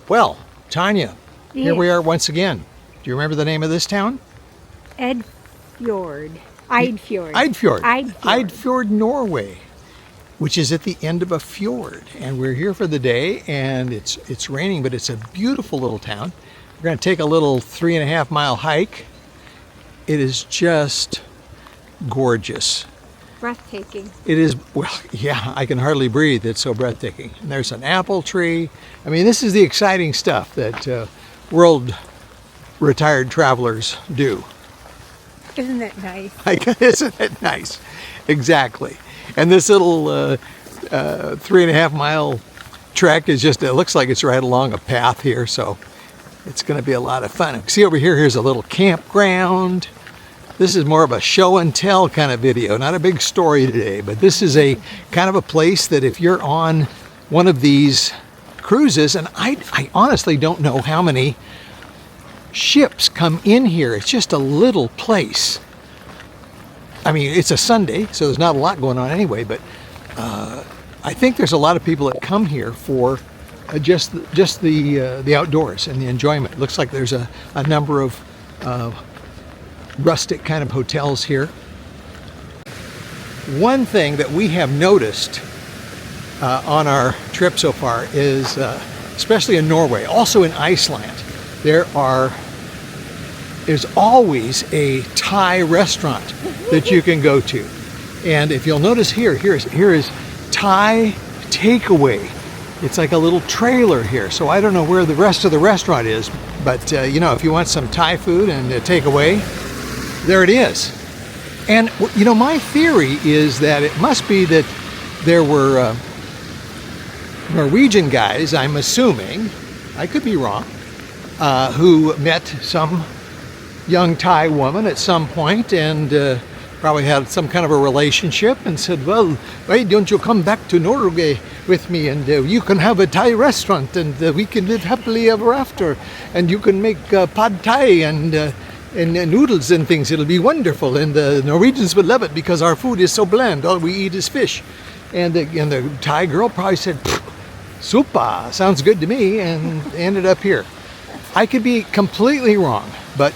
Well, Tanya, here we Yes. are once again. Do you remember the name of this town? Eidfjord. Eidfjord. Eidfjord. Eidfjord. Eidfjord, Norway, which is at the end of a fjord. And we're here for the day, and it's raining, but it's a beautiful little town. We're going to take a little 3.5-mile hike. It is just gorgeous. Breathtaking. It is, well, yeah, I can hardly breathe. It's so breathtaking. And there's an apple tree. I mean, this is the exciting stuff that world retired travelers do. Isn't that nice? Isn't it nice? Exactly. And this little 3.5-mile trek is just, it looks like it's right along a path here, so it's going to be a lot of fun. See over here, here's a little campground. This is more of a show and tell kind of video, not a big story today, but this is a kind of a place that if you're on one of these cruises, and I honestly don't know how many ships come in here. It's just a little place. I mean, it's a Sunday, so there's not a lot going on anyway, but I think there's a lot of people that come here for just the outdoors and the enjoyment. It looks like there's a number of rustic kind of hotels here. One thing that we have noticed on our trip so far is, especially in Norway, also in Iceland, there's always a Thai restaurant that you can go to. And if you'll notice here is Thai takeaway. It's like a little trailer here. So I don't know where the rest of the restaurant is, but you know, if you want some Thai food and takeaway, there it is. And you know, my theory is that it must be that there were Norwegian guys, I'm assuming, I could be wrong, who met some young Thai woman at some point and probably had some kind of a relationship and said, well, why don't you come back to Norway with me and you can have a Thai restaurant and we can live happily ever after and you can make pad Thai and noodles and things. It'll be wonderful, and the Norwegians would love it because our food is so bland. All we eat is fish. And the Thai girl probably said, "Super, sounds good to me," and ended up here. I could be completely wrong, but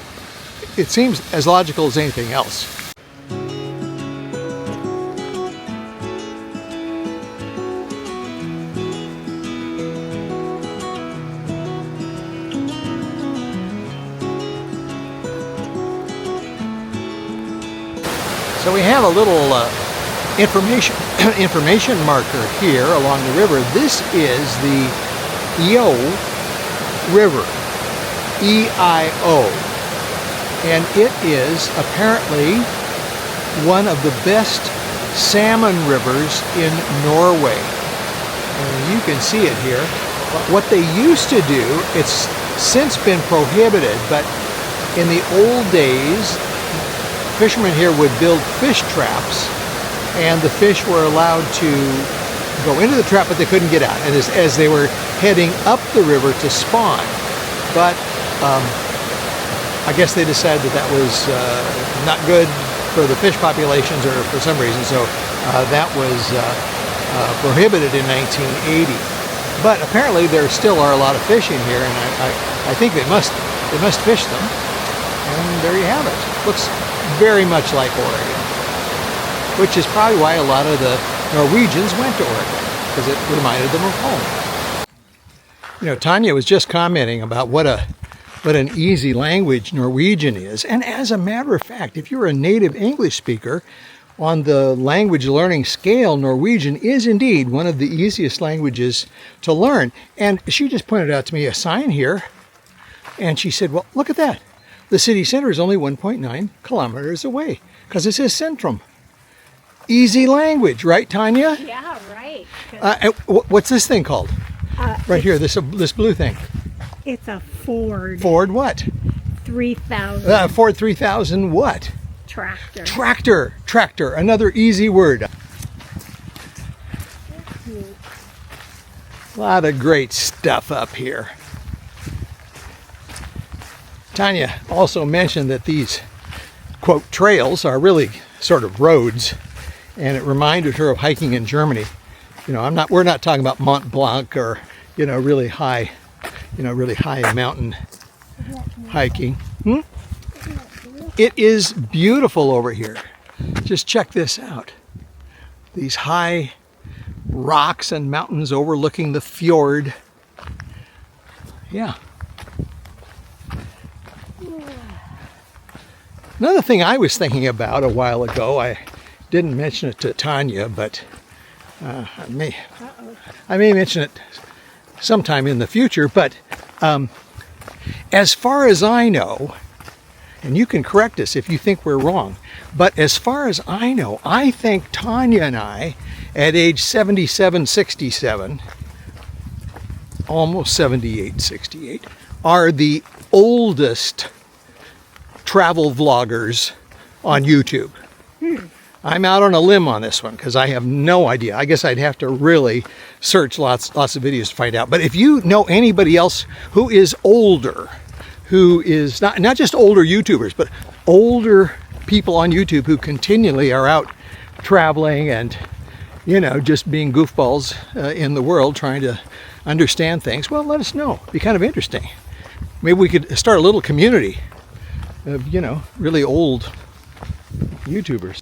it seems as logical as anything else. So we have a little information marker here along the river. This is the Eio River, E-I-O, and it is apparently one of the best salmon rivers in Norway. And you can see it here. But what they used to do, it's since been prohibited, but in the old days, fishermen here would build fish traps, and the fish were allowed to go into the trap, but they couldn't get out, and as they were heading up the river to spawn. But I guess they decided that was not good for the fish populations or for some reason, so that was prohibited in 1980. But apparently there still are a lot of fish in here, and I think they must fish them. And there you have it. Looks very much like Oregon, which is probably why a lot of the Norwegians went to Oregon, because it reminded them of home. You know, Tanya was just commenting about what an easy language Norwegian is. And as a matter of fact, if you're a native English speaker, on the language learning scale, Norwegian is indeed one of the easiest languages to learn. And she just pointed out to me a sign here, and she said, well, look at that. The city center is only 1.9 kilometers away, because it says Centrum. Easy language, right, Tanya? Yeah, right. What's this thing called? Right here, this blue thing. It's a Ford. Ford what? 3000. Ford 3000 what? Tractor. Tractor. Another easy word. A lot of great stuff up here. Tanya also mentioned that these, quote, trails are really sort of roads, and it reminded her of hiking in Germany. You know, we're not talking about Mont Blanc or, you know, really high, really high mountain hiking. It is beautiful over here. Just check this out. These high rocks and mountains overlooking the fjord. Yeah. Another thing I was thinking about a while ago, I didn't mention it to Tanya, but I may mention it sometime in the future, but as far as I know, and you can correct us if you think we're wrong, but as far as I know, I think Tanya and I, at age 77, 67, almost 78, 68, are the oldest travel vloggers on YouTube. I'm out on a limb on this one because I have no idea. I guess I'd have to really search lots of videos to find out. But if you know anybody else who is older, who is not just older YouTubers, but older people on YouTube who continually are out traveling and, just being goofballs in the world trying to understand things, well, let us know. It'd be kind of interesting. Maybe we could start a little community of, really old YouTubers.